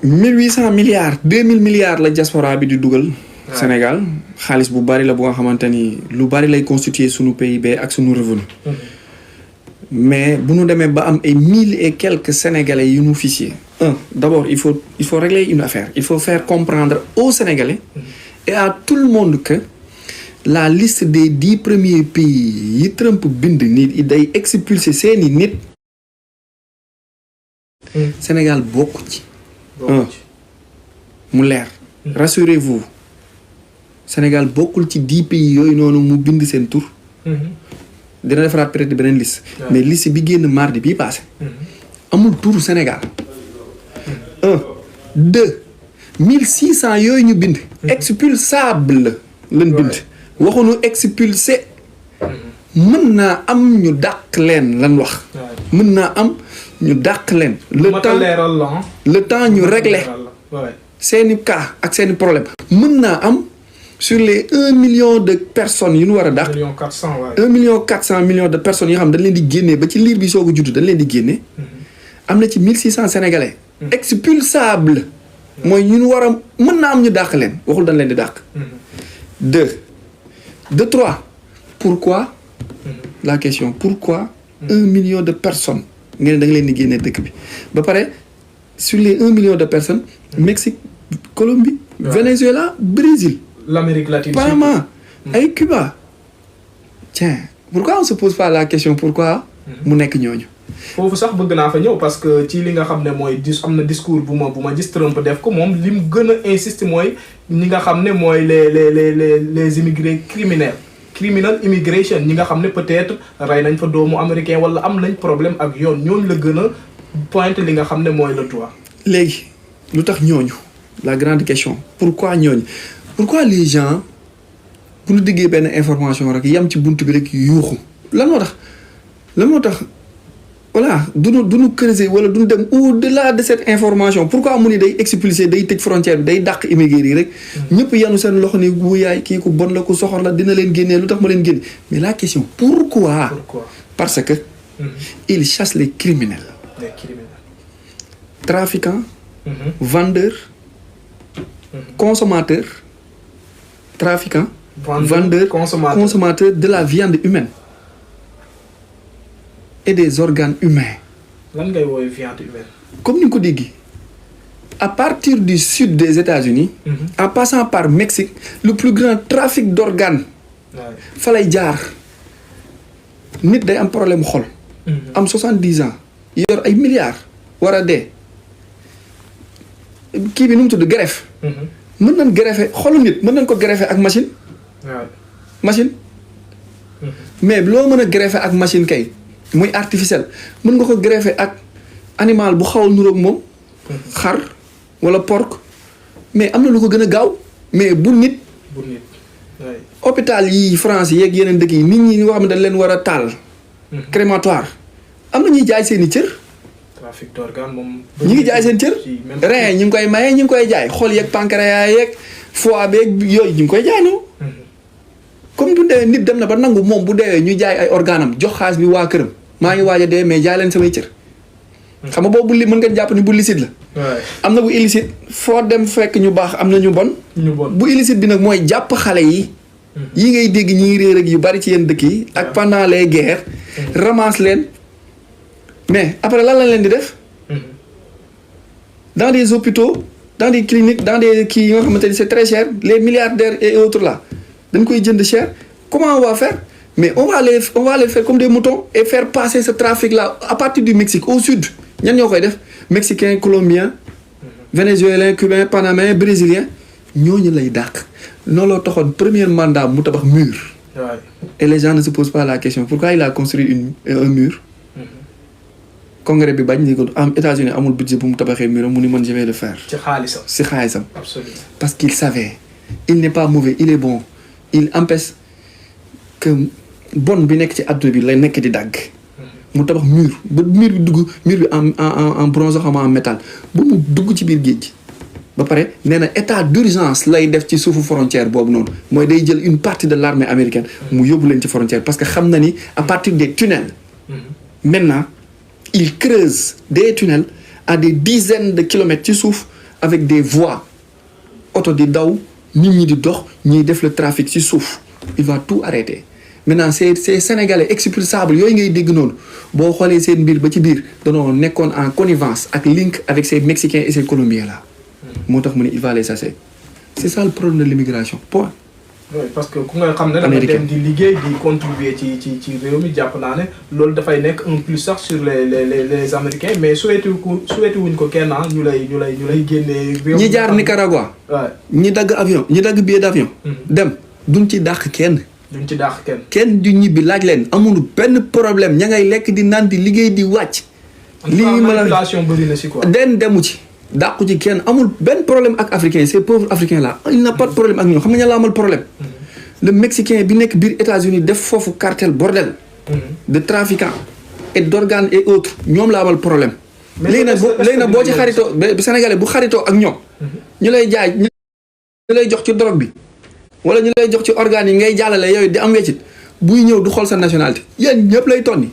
1800 milliards 2000 milliards la diaspora bi di dugal Sénégal xaalis bu bari la bu nga xamante ni lu bari lay constituer sunu PIB ak sunu revenu mais bu ñu demee ba am ay 1000 et quelques Sénégalais yu ñu fichier d'abord il faut régler une affaire il faut faire comprendre aux Sénégalais et à tout le monde que la liste des 10 premiers pays yi Trump bind nit day expulser seeni nit Sénégal bokk ci mu leer rassurez-vous Sénégal bokkul ci 10 pays yooyu noonu mu bind seen tur dina defaraat peut-être beneen liste mais liste bi génn mardi bii passé amul turu Sénégal 2 1600 yooyu ñu bind expulsable lañ bind waxuñu expulsé mën naa am ñu dàq leen lan wax mën naa am ñu dàq leen le temps ñu régler seeni cas ak seeni problème mën naa am sur les 1 million de personnes yu ñu war a dàq 1 million 400 millions de personnes yoo xam dañ leen di génnee ba ci liir bi soog a judd dañ leen di génnee am na ci 1600 Sénégalais expulsable mooy ñu war a mën naa am ñu dàq leen waxul dañ leen di dàq 3 pourquoi la question pourquoi 1 million de personnes ngeen da nga leen di génnee dëkk bi ba pare sur les 1 million de personnes Mexique Colombie Venezuela Brésil l'Amérique latine Panama ay Cuba tiens pourquoi on se pose pas la question pourquoi mu nekk ñooñu foofu sax bëgg naa fa ñëw parce que ci li nga xam ne mooy am na discours bu ma gis Trump def ko moom li mu gën a insiste mooy ñi nga xam ne mooy les immigrés criminal immigration ñi nga xam ne peut-être rey nañ fa doomu américain wala am nañ problème ak yoon ñooñu la gën a pointe li nga xam ne mooy le droit. léegi lu tax ñooñu la grande question pourquoi ñooñu pourquoi les gens bu ñu déggee benn information rek yam ci bunt bi rek yuuxu lan moo tax voilà duñu creuser wala duñu dem au-delà de cette information pourquoi mu ni day expulser day tëj frontière bi day dàq immigré yi rek ñëpp yanu seen loxo ni bu yaay kii ku bon la ku soxor la dina leen génnee lu tax ma leen génne mais la question pourquoi parce que il chasse les criminels trafiquants vendeurs consommateurs trafiquants vendeurs consommateurs de la viande humaine et des organes humains. lan ngay woowee viande humaine. comme ni nga ko déggee à partir du sud des États-Unis en passant par Mexique le plus grand trafic d'organes fa lay jaar nit day am problème xol am 70 ans yor ay milliards war a dee kii bi nu mu tudd greffe mën nañ greffer xolu nit mën nañ ko greffer ak machine mais loo mën a greffer ak machine kay muy artificiel mën nga ko greffer ak animal bu xaw a nuroog moom xar wala porc mais am na lu ko gën a gaaw mais bu nit hôpital yi France yeeg yeneen dëkk yi nit ñi nga xam ne dañ leen war a taal crématoire am na ñuy jaay seen i cër trafic d'organe moom ñi ngi jaay seen cër rein ñi ngi koy maye ñi ngi koy jaay xol yeeg pancréas yeeg foie beeg yooyu ñi ngi koy jaay noonu comme bu dee nit dem na ba nangu moom bu deewee ñu jaay ay organam jox xaalis bi waa këram maa ngi waaj a dee mais jaay leen samay cër xam nga boobu mën nga jàpp ni bu licite la am na bu illicite foo dem fekk ñu baax am na ñu bon bu illicite bi nag mooy jàpp xale yi ngay dégg ñi réer ak yu bari ci yenn dëkk yi ak pendant les guerres ramasse leen mais après lan lañ leen di def. Dans des hôpitaux dans des cliniques dans des kii yi nga xamante ni c'est très cher les milliardaires et autres là dañ koy jënd cher comment on va faire mais on va les faire comme des moutons et faire passer ce trafic là à partir du Mexique au sud ñan ñoo koy def mexicain colombien vénézuélien cubain panamain brésilien ñooñu lay dàq noonu la taxoon premier mandat mu tabax mur. Et les gens ne se posent pas la question pourquoi il a construit un mur. Congrès bi bañ ni ko am États-Unis amul budget bu mu tabaxee mur mu ni man je vais le faire. ci xaalisam ci xaalisam. Absolument. Parce qu'il savait il n'est pas mauvais il est bon il empêche que bon bi nekk ci àdduna bi lay nekk di dagg. mu tabax mur ba mur bi dugg mur bi en bronze xam en métal ba mu dugg ci biir géej gi ba pare nee na état d'urgence lay def ci suufu frontière boobu noonu mooy day jël une partie de l'armée américaine mu yóbbu leen ci frontière parce que xam na ni à partir des tunnels maintenant il creuse des tunnels à des dizaines de kilomètres ci suuf avec des voies oto di daw nit ñi di dox ñiy def le trafic ci suuf il va tout arrêter maintenant ces sénégalais expulsables yooyu ngay dégg noonu boo xoolee seen mbir ba ci biir danoo nekkoon en connivence ak link avec ces mexicains et ces colombiens là moo tax mu ne il va les chasser c'est ça le problème de l'immigration point. oui parce que ku nga xam ne dafa dem di liggéey di contribuer ci réew mi jàpp naa ne loolu dafay nekk un plus sax sur les américains mais souhaité wuñ ko kenn ñu lay génnee. réew ñi jaar Nicaragua. ñi dagg avion ñi dagg billet d'avion. dem duñ ci dàq kenn. duñ ci dàq kenn. kenn du ñibbi laaj leen amul benn problème ña ngay lekk di naan di liggéey di wàcc. lii manipulation bëri na si quoi. den demu ci. dàqu ci kenn amul benn problème ak africain ces pauvres africains là il n'a pas de problème ak ñoom xam nga ña la amal problème. le mexicain bi nekk biir États-Unis def foofu cartel bordel. de trafiquants et d'organes et autres ñoom la amal problème. léegi nag boo ci xaritoo Sénégalais bu xaritoo ak ñoom. ñu lay jaay ñu lay jox ci drogue bi. wala ñu lay jox ci organes yi ngay jàllale yooyu di am weccit buy ñëw du xool sa nationalité yéen ñëpp lay tonni.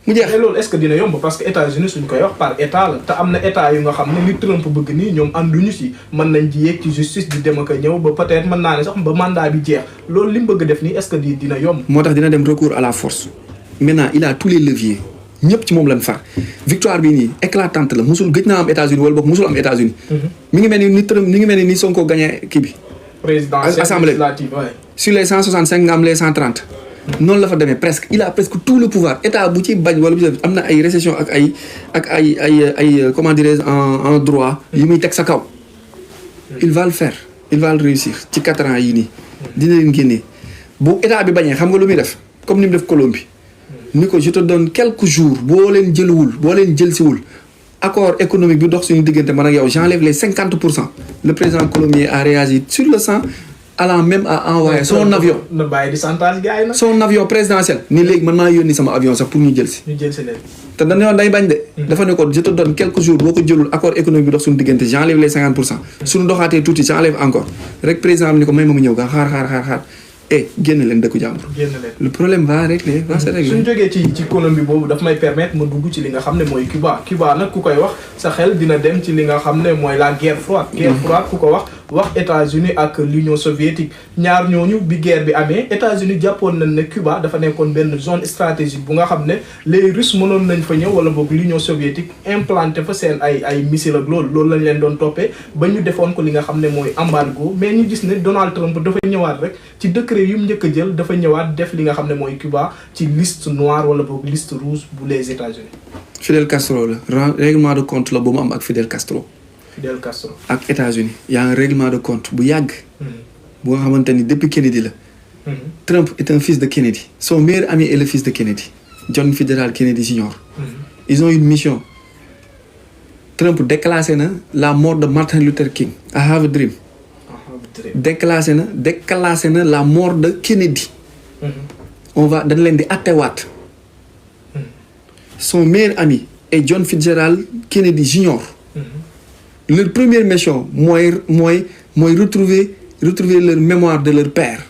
mu jeex mais loolu est-ce que dina yomb parce que États-Unis suñ koy wax par état la te am na état yu nga xam ne li Trump bëgg nii ñoom ànduñu si mën nañ ji yéeg ci justice di dem ak a ñëw ba peut-être mën naa ne sax ba mandat bi jeex loolu li mu bëgg def nii est-ce que dina yomb. moo tax dina dem recours à la force maintenant il a tous les leviers ñëpp ci moom lañ far victoire bi nii éclatante la musul gëj naa am États-Unis wala boog musul am États-Unis. mi ngi mel ni Sonko gagné kii bi. assemblée sur les 165 nga am les 130. noonu la fa demee presque il a presque tout le pouvoir état bu ci bañ wala bu ci am na ay récession ak ay comment dirais-je en droit yi muy teg sa kaw. il va le faire il va le réussir ci 4 ans yii nii. dina leen génnee bu état bi bañee xam nga lu muy def comme ni mu def Colombie. ni ko je te donne quelques jours boo leen jël siwul accord économique bi dox suñu diggante man ak yow j'enlève les 50%. le président colombien a réagi sur le sang. allant même à envoyer son avion. na bàyyi di chantage gars yi nag. son avion présidentiel. ni léegi man maa yónni sama avion sax pour ñu jël si. leen. te dañu yoon day bañ de. dafa ne ko je te donne quelques jours boo ko jëlul accord économique bi dox suñu diggante j'enlève les 50%. suñu doxaatee tuuti j'enlève encore rek président bi ni ko may ma mu ñëw ga xaar. génn leen dëkku jàmbur. le problème va se régler. suñu jógee ci Colombie boobu daf may permettre ma dugg ci li nga xam ne mooy Cuba nag ku koy wax sa xel dina dem ci li nga xam ne mooy la guerre froide. guerre froide ku ko wax États-Unis ak l'Union soviétique ñaar ñooñu bi guerre bi amee États-Unis jàppoon nañ ne Cuba dafa nekkoon benn zone stratégique bu nga xam ne les Russes mënoon nañ fa ñëw wala boog l'Union soviétique implanté fa seen ay missiles ak loolu lañ leen doon toppee ba ñu defoon ko li nga xam ne mooy embargo mais ñu gis ne Donald Trump dafa ñëwaat rek ci décret yu mu njëkk a jël dafa ñëwaat def li nga xam ne mooy Cuba ci liste noire wala boog liste rouge bu les États-Unis. Fidel Castro la règlement de compte la bu mu am ak Fidel Castro. ak États-Unis y a un règlement de compte bu yàgg. bu nga xamante ni depuis Kennedy la. Trump est un fils de Kennedy. son meilleur ami est le fils de Kennedy. John Fitzgerald Kennedy Jr. Ils ont une mission. Trump déclassé na la mort de Martin Luther King. I have a dream. déclassé na la mort de Kennedy. dañ leen di attewaat. son meilleur ami est John Fitzgerald Kennedy Jr. Leur première mission mooy retrouver leur mémoire de leur père.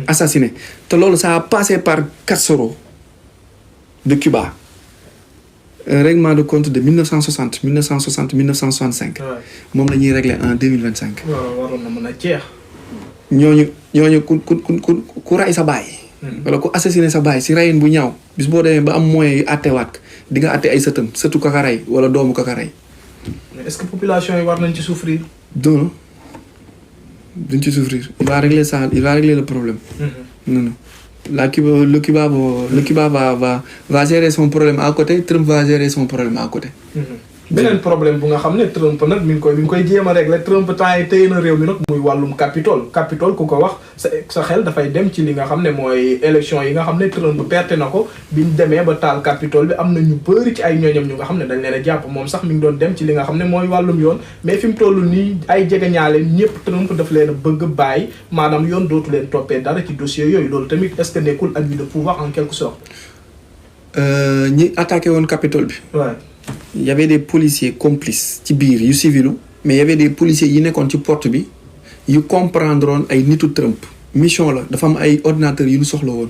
assassiné te loolu ça a passé par Castro de Cuba. Un règlement de compte de 1960 1965. moom la ñuy régler en 2025. waaw waroon na mën a jeex. ñooñu ku ray sa baay wala ku assassiné sa baay si rayin bu ñaaw bis boo demee ba am moyen yu àttewaat di nga àtte ay sëtam sëtu kaka rey wala doomu kaka rey. mais est-ce que population yi war nañ ci souffrir. non duñ ci souffrir il va régler ça, il va régler le problème. non non le Cuba va gérer son problème à côté, Trump va gérer son problème à côté. beneen problème bu nga xam ne Trump nag mi ngi koy jéem a régler Trump temps yi téye na réew mi nag muy wàllum Capitole ku ko wax sa xel dafay dem ci li nga xam ne mooy élection yi nga xam ne Trump perte na ko biñ demee ba taal Capitole bi am na ñu bëri ci ay ñooñam ñu nga xam ne dañ leen a jàpp moom sax mi ngi doon dem ci li nga xam ne mooy wàllum yoon mais fi mu toll nii ay jegeñaale ñëpp Trump daf leen a bëgg bàyyi maanaam yoon dootu leen toppee dara ci dossier yooyu loolu tamit est-ce que nekkul abus de pouvoir en quelque sorte. ñi attaqué woon Capitole bi. waaw. Il y avait des policiers complices ci biir yu civilu mais il y avait des policiers yi nekkoon ci porte bi yu comprendroon ay nitu Trump mission la dafa am ay ordinateurs yu ñu soxla woon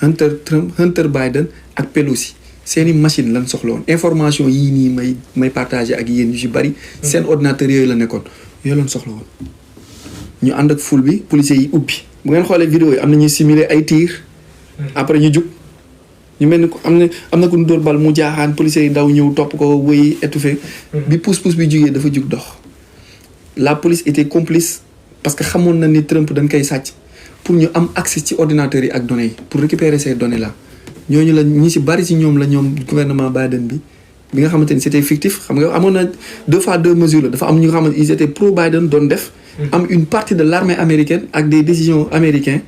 Hunter Biden ak Pelosi seeni machine lan soxla woon information yii nii may partager ak yéen yu ci bari seen ordinateurs yooyu la nekkoon yooyu lan soxla woon ñu ànd ak foule bi policiers yi ubbi bu ngeen xoolee vidéo yi am na ñuy simuler ay tir après ñu jug ñu mel ni am na ku ñu dóor bal mu jaaxaan policiers yi daw ñëw topp ko wéy étouffé. bi pousse bi jugee dafa jug dox. la police était complice parce que xamoon na ni Trump dañ koy sàcc pour ñu am accès ci ordinateurs yi ak données yi pour récupérer ces données là ñooñu la ñi si bari si ñoom la ñoom gouvernement Biden bi nga xamante ni c'était fictif xam nga amoon na 2 fois 2 mesures la dafa am ñu nga xamante ils étaient pro Biden doon def. am une partie de l'armée américaine ak des décisions américaines.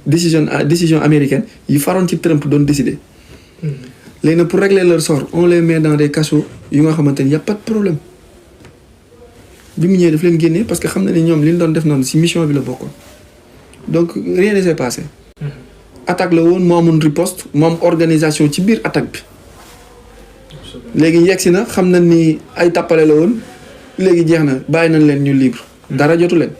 décision américaine yi faroon ci Trump doon décider. léegi nag pour régler leur sort on les met dans des cachots yu nga xamante ni y a pas de problème bi mu ñëwee daf leen génnee parce que xam na ni ñoom li ñu doon def noonu ci mission bi la bokkoon donc rien ne s'est passé. attaque la woon moo amoon riposte moo am organisation ci biir attaque bi. léegi yegsi na xam na ni ay tappale la woon léegi jeex na bàyyi nañ leen ñu libre. dara jotu leen.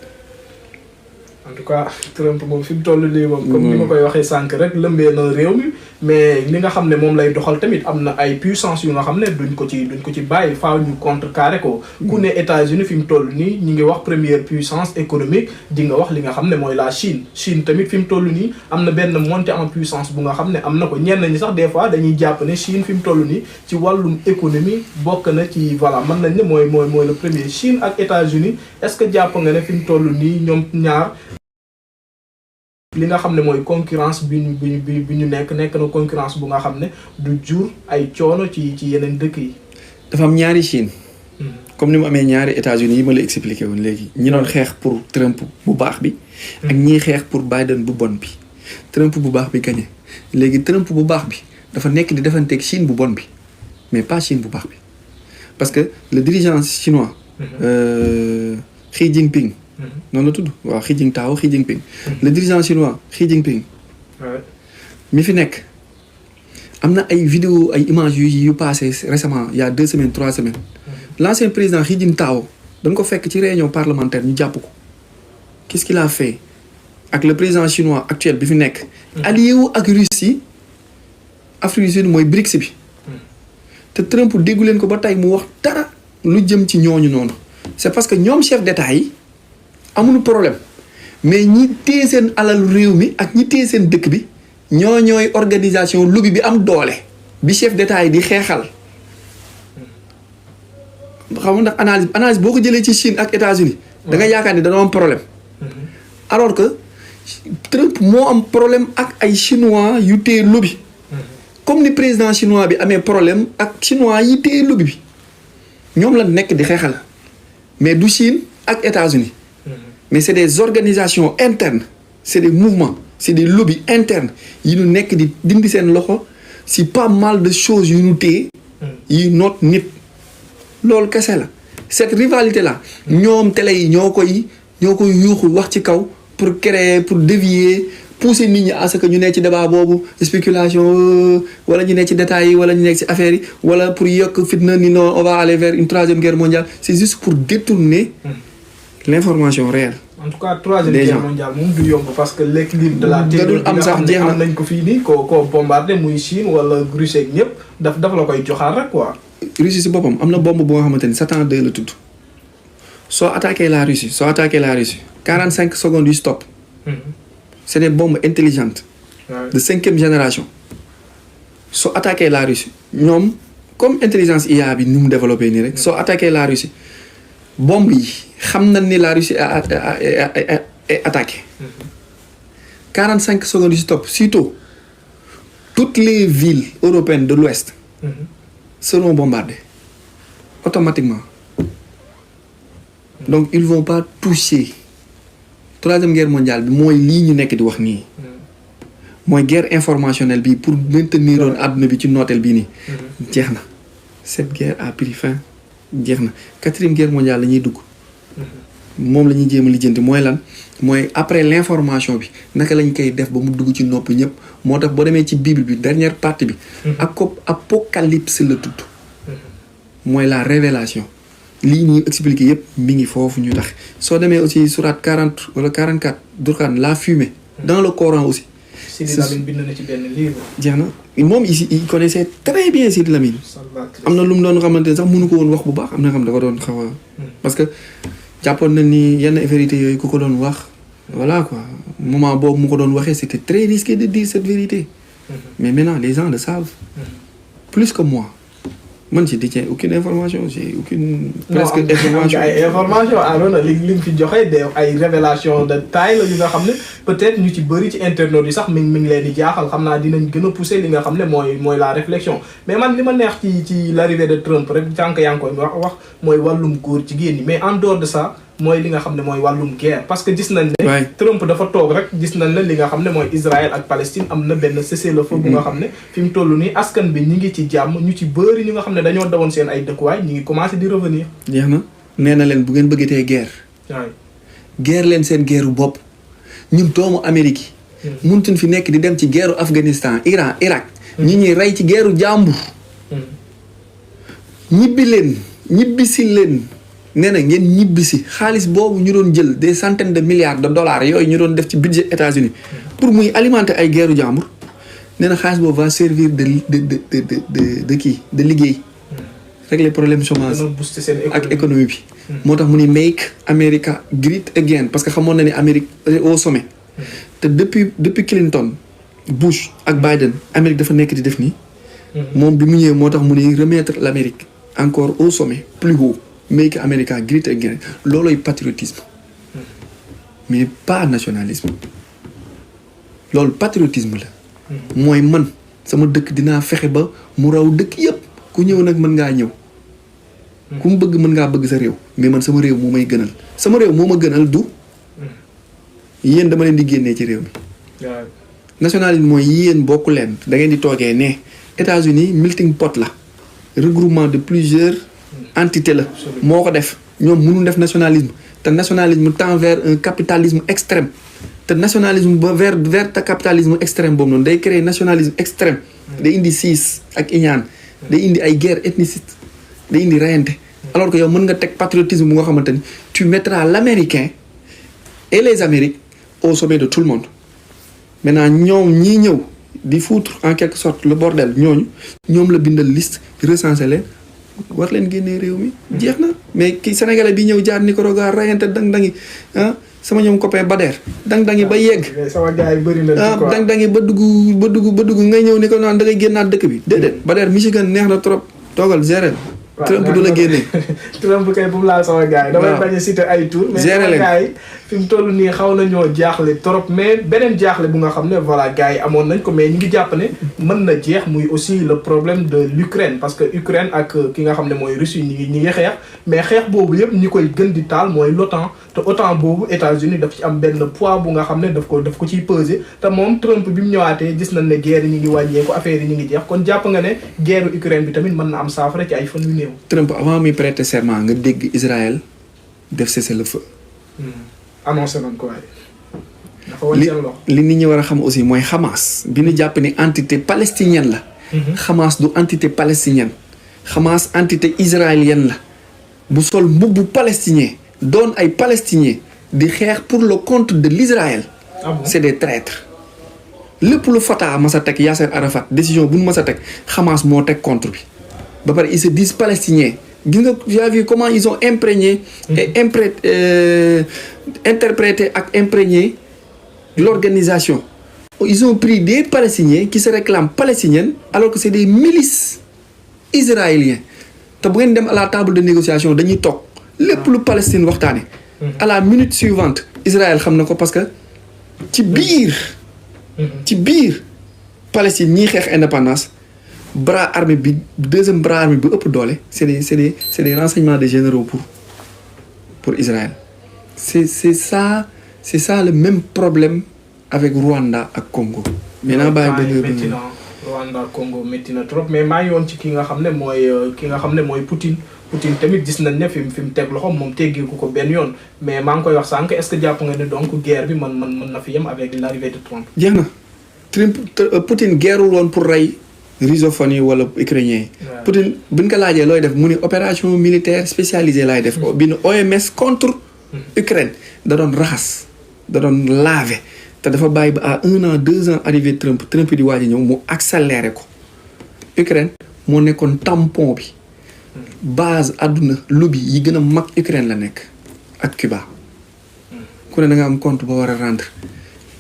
en tout cas Trump moom fi mu toll nii moom comme ni ma koy waxee sànq rek lëmbee na réew mi mais li nga xam ne moom lay doxal tamit am na ay puissance yu nga xam ne duñ ko ci bàyyi faaw ñu contrecarrer ko ku ne États-Unis fi mu toll nii ñi ngi wax première puissance économique di nga wax li nga xam ne mooy la Chine tamit fi mu toll nii am na benn montée en puissance bu nga xam ne am na ko ñenn ñi sax des fois dañuy jàpp ne Chine fi mu toll nii ci wàllum économie bokk na ci voilà mën nañ ne mooy le premier Chine ak États-Unis est-ce que jàpp nga ne fi mu toll nii ñoom ñaar li nga xam ne mooy concurrence bi ñu nekk na concurrence bu nga xam ne du jur ay coono ci yeneen dëkk yi. dafa am ñaari Chine. comme ni mu amee ñaari États-Unis yi ma la expliqué woon léegi. ñi doon xeex pour Trump bu baax bi. ak ñiy xeex pour Biden bu bon bi. Trump bu baax bi gagné léegi Trump bu baax bi dafa nekk di defanteeg Chine bu bon bi mais pas Chine bu baax bi parce que le dirigeant chinois. Xi Jinping. noonu la tudd waaw Xi Jinping. le dirigeant chinois Xi Jinping. mi fi nekk am na ay vidéo ay images yu passé récemment il y a 2 semaines 3 semaines. l'ancien président Xi Jinping dañ ko fekk ci réunion parlementaire ñu jàpp ko. qu'est-ce qu'il a fait ak le président chinois actuel bi fi nekk. allié wu ak Russie Afrique du Sud mooy BRICS bi. te Trump déggu leen ko ba tey mu wax dara lu jëm ci ñooñu noonu. c'est parce que ñoom chef d'État yi. amul problème mais ñi téye seen alal réew mi ak ñi téye seen dëkk bi ñooy organisation lobby bi am doole bi chef d'État yi di xeexal xam nga ndax analyse boo ko jëlee ci Chine ak États-Unis da nga yaakaar ni dañoo am problème alors que Trump moo am problème ak ay chinois yu téye lobby comme ni président chinois bi amee problème ak chinois yi téye lobby bi ñoom la nekk di xeexal mais du Chine ak États-Unis mais c'est des organisations internes c'est des mouvements c'est des lobbies internes yi ñu nekk di dindi seen loxo si pas mal de choses yu ñu téye yi noot nit loolu kese la cette rivalité là ñoom télé yi ñoo koy yuuxu wax ci kaw pour créer pour dévier pousser nit ñi à ce que ñu nekk ci débat boobu spéculation wala ñu nekk ci détails yi wala ñu nekk ci affaires yi wala pour yokk fitna ni non on va aller vers une 3e guerre mondiale c'est juste pour détourner l'information réelle. en tout cas 3e guerre mondiale moom du yomb parce que l'équilibre de la terre bi nga xam ne am nañ ko fii nii ko bombardé muy Chine wala Russie ak ñëpp dafa la koy joxaat rek quoi. Russie si boppam am na bombe bu nga xamante ni Satan 2 la tudd soo attaqué la Russie 45 secondes yu stop. c'est des bombes intelligentes de 5e génération soo attaqué la Russie ñoom comme intelligence IA bi ni mu développé nii rek soo attaqué la Russie bombe yi xam nañ ni la Russie est attaquée 45 secondes yu si topp sitôt toutes les villes européennes de l'Ouest seront bombardées automatiquement donc ils vont pas toucher 3e guerre mondiale bi mooy lii ñu nekk di wax nii mooy guerre informationnelle bi pour maintenir woon àdduna bi ci nooteel bii nii jeex na cette guerre a pris fin jeex na 4e guerre mondiale la ñuy dugg moom la ñuy jéem a lijjanti mooy lan mooy après l'information bi naka lañ koy def ba mu dugg ci nopp ñëpp moo tax boo demee ci bible bi dernière partie bi apocalypse la tudd mooy la révélation lii ñuy expliqué yëpp mi ngi foofu ñu tax soo demee aussi surat 40 wala 44 Durkhan la fumée dans le Coran aussi Sidi Lamine bind na ci benn livre. jeex na moom ici il connaissait très bien Sidi Lamine am na lu mu doon xamante ne sax mënu ko woon wax bu baax am na xam da ko doon xaw a parce que jàppoon na ni yenn vérité yooyu ku ko doon wax voilà quoi moment boobu mu ko doon waxee c'était très risqué de dire cette vérité mais maintenant les gens le savent plus que moi man je détiens aucune information j'ai aucune presque information ay information Arona li nga fi joxe de ay révélation de taille la yu nga xam ne peut-être ñu ci bëri ci internautes yi sax mi ngi leen di jaaxal xam naa dinañ gën a pousser li nga xam ne mooy la réflexion mais man li ma neex ci l'arrivée de Trump rek jànk yaa ngi koy wax mooy wàllum góor jigéen ñi mais en dehors de ça mooy li nga xam ne mooy wàllum guerre parce que gis nañ ne Trump dafa toog rek gis nañ ne li nga xam ne mooy Israël ak Palestine am na benn cessez-le-feu bu nga xam ne fi mu toll nii askan bi ñi ngi ci jàmm ñu ci bëri ñu nga xam ne dañoo dawoon seen ay dëkkuwaay ñi ngi commencé di revenir jeex na nee na leen bu ngeen bëggatee guerre guerre leen seen guerre bopp ñun doomu Amérique yi mënutuñ fi nekk di dem ci guerre Afghanistan Iran Irak ñi ñuy rey ci guerre jàmbur ñibbisi leen nee na ngeen ñibbisi xaalis boobu ñu doon jël des centaines de milliards de dollars yooyu ñu doon def ci budget États-Unis pour muy alimenter ay guerru jàmbur nee na xaalis boobu va servir de kii de liggéey régler problème chômage ak économie bi moo tax mu ni make America great again parce que xamoon na ni Amérique au sommet te depuis Clinton Bush ak Biden Amérique dafa nekk di def nii moom bi mu ñëwee moo tax mu ni remettre l'Amérique encore au sommet plus haut make America great again loolooy patriotisme mais pas nationalisme loolu patriotisme la mooy man sama dëkk dinaa fexe ba mu raw dëkk yëpp ku ñëw nag mën ngaa ñëw ku mu bëgg mën ngaa bëgg sa réew mais man sama réew moo may gënal sama réew moo ma gënal du yéen dama leen di génnee ci réew mi nationalisme mooy yéen bokku leen da ngeen di toogee ne États-Unis melting pot la regroupement de plusieurs entité la moo ko def ñoom mënul def nationalisme te nationalisme tend vers un capitalisme extrême te nationalisme ba vers te capitalisme extrême boobu noonu day créer nationalisme extrême day indi siis ak iñaan day indi ay guerre ethniciste day indi rayante alors que yow mën nga teg patriotisme bu nga xamante ni tu mettras l'américain et les Amériques au sommet de tout le monde maintenant ñoom ñii ñëw di foutre en quelque sorte le bordel ñoom la bindal liste recensé leen war leen génnee réew mi jeex na mais kii sénégalais bi ñëw jaar Nicaragua rayante dang-dangi sama ñoom copain Bader dang-dangi ba yegg sama gars yi bëri na dang-dangi ba dugg ngay ñëw ni ko naan da ngay génnaat dëkk bi déedéet Bader Michigan neex na trop toogal gérer Trump du la génne Trump kay bu mu laal sama gars yi damay bañ a citer ay tour mais sama gars yi fi mu toll nii xaw nañoo jaaxle trop mais beneen jaaxle bu nga xam ne voilà gars yi amoon nañ ko mais ñu ngi jàpp ne mën na jeex muy aussi le problème de l'Ukraine parce que Ukraine ak ki nga xam ne mooy Russie ñi ngi xeex mais xeex boobu yëpp ñi koy gën di taal mooy l'OTAN te OTAN boobu États-Unis daf ci am benn poids bu nga xam ne daf ko ciy peser te moom Trump bi mu ñëwaatee gis nañ ne guerre yi ñu ngi wàññeeku affaire yi ñu ngi jeex kon jàpp nga ne guerre Ukraine bi tamit mën na am saafara ci ay fan yu néew. Trump avant muy prêter serment nga dégg Israël def cessez-le-feu. annoncé nañ ko waaye. dafa wan seen loxo li nit ñi war a xam aussi mooy Hamas bi ñu jàpp ni entité palestinienne la. Hamas du entité palestinienne. Hamas entité israélienne la. bu sol mbubbu palestinien doon ay palestiniens di xeex pour le compte de l'Israël. Ah bon? C'est des traîtres. lépp lu Fatah mas a teg Yasser Arafat décision bu nu mas a teg Hamas moo teg contre bi ba pare ils se disent palestiniens gis nga j'ai vu comment ils ont imprégné et interprété ak imprégné l'organisation ils ont pris des Palestiniens qui se réclament palestiniennes alors que c'est des milices israéliens te bu ngeen dem à la table de négociation dañuy toog lépp lu Palestine waxtaane à la minute suivante Israël xam na ko parce que ci biir Palestine ñiy xeex indépendance bras armé bi deuxième bras armé bi ëpp doole c'est des renseignements des généraux pour Israël c'est ça le même problème avec Rwanda ak Congo. maintenant bàyyi ba métti na Rwanda Congo métti na trop mais maa ngi woon ci ki nga xam ne mooy Poutine tamit gis nañ ne fi mu teg loxo moom teggeeku ko benn yoon mais maa ngi koy wax sànq est-ce que jàpp nga ne donc guerre bi mën na fi yem avec l'arrivée de Trump. jeex na Poutine guerrewul woon pour rey russophone yi wala ukrainien yi. Poutine bu ñu ko laajee looy def mu ni opération militaire spécialisée laay def. bi nu OMS contre Ukraine da doon raxas da doon laver te dafa bàyyi ba à 1 an 2 ans arrivé Trump di waaj a ñëw mu accéléré ko. Ukraine moo nekkoon tampon bi base àdduna lobby yi gën a mag Ukraine la nekk ak Cuba ku ne da nga am compte ba war a rendre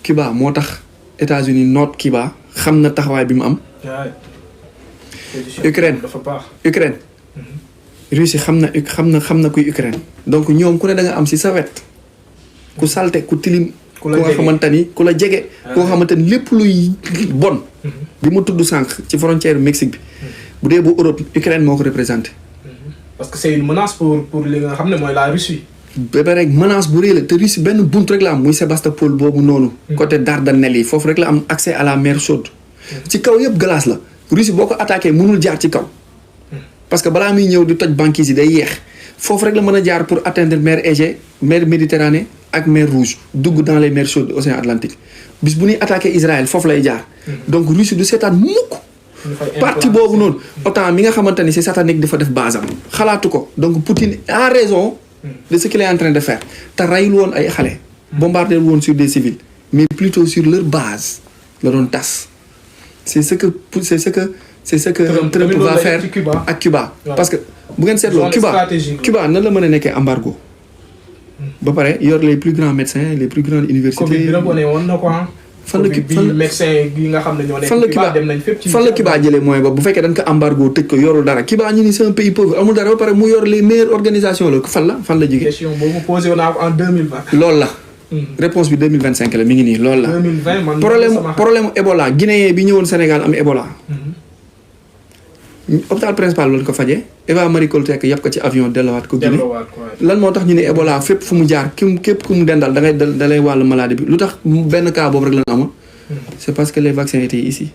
Cuba moo tax États-Unis noot Cuba xam na taxawaay bi mu am. Ukraine Russie xam na kuy Ukraine donc ñoom ku ne da nga am ci sa wet ku salte ku tilim ku nga xamante ni ku la jege ku nga xamante ni lépp luy bon bi mu tudd sànq ci frontière Mexique bi bu dee bu Europe Ukraine moo ko représenté parce que c'est une menace pour li nga xam ne mooy la Russie ba pare rek menace bu rëy la te Russie benn bunt rek la am muy Sébastopol boobu noonu côté Dardanelles yi foofu rek la am accès à la mer chaude ci kaw yëpp glace la Russie boo ko attaqué mënul jaar ci kaw parce que balaa muy ñëw di toj banquise yi day yeex foofu rek la mën a jaar pour atteindre mer Égée mer Méditerranée ak mer Rouge dugg dans les mers chaudes océan Atlantique bis bu ñuy attaqué Israël foofu lay jaar donc Russie du seetaan mukk parti boobu noonu OTAN mi nga xamante ni c'est satanique dafa def base am xalaatu ko donc Poutine a raison de ce qu'il est en train de faire te rayul woon ay xale bombardé woon sur des civils mais plutôt sur leur base la doon tas c'est ce que Trump va faire ak Cuba parce que bu ngeen seetloo Cuba nan la mën a nekkee embargo ba pare yor les plus grands médecins les plus grandes universités fan la Cuba jëlee mooy ba bu fekkee dañ ko embargo tëj ko yorul dara Cuba ñu ni c'est un pays pauvre amul dara ba pare mu yor les meilleures organisations la fan la jógee. question boobu posé naa ko en 2020. loolu la. réponse bi 2025 la mi ngi nii loolu la. 2020 man problème Ebola Guinéen bi ñëwoon Sénégal am Ebola. hôpital principal loolu ko fajee Eva Marie Coll Seck yàpp ko ci avion delluwaat ko Guinée lan moo tax ñu ne Ebola fépp fu mu jaar képp ku mu dendal da lay wàllu maladie bi lu tax benn cas boobu rek la amoon c'est parce que les vaccins étaient ici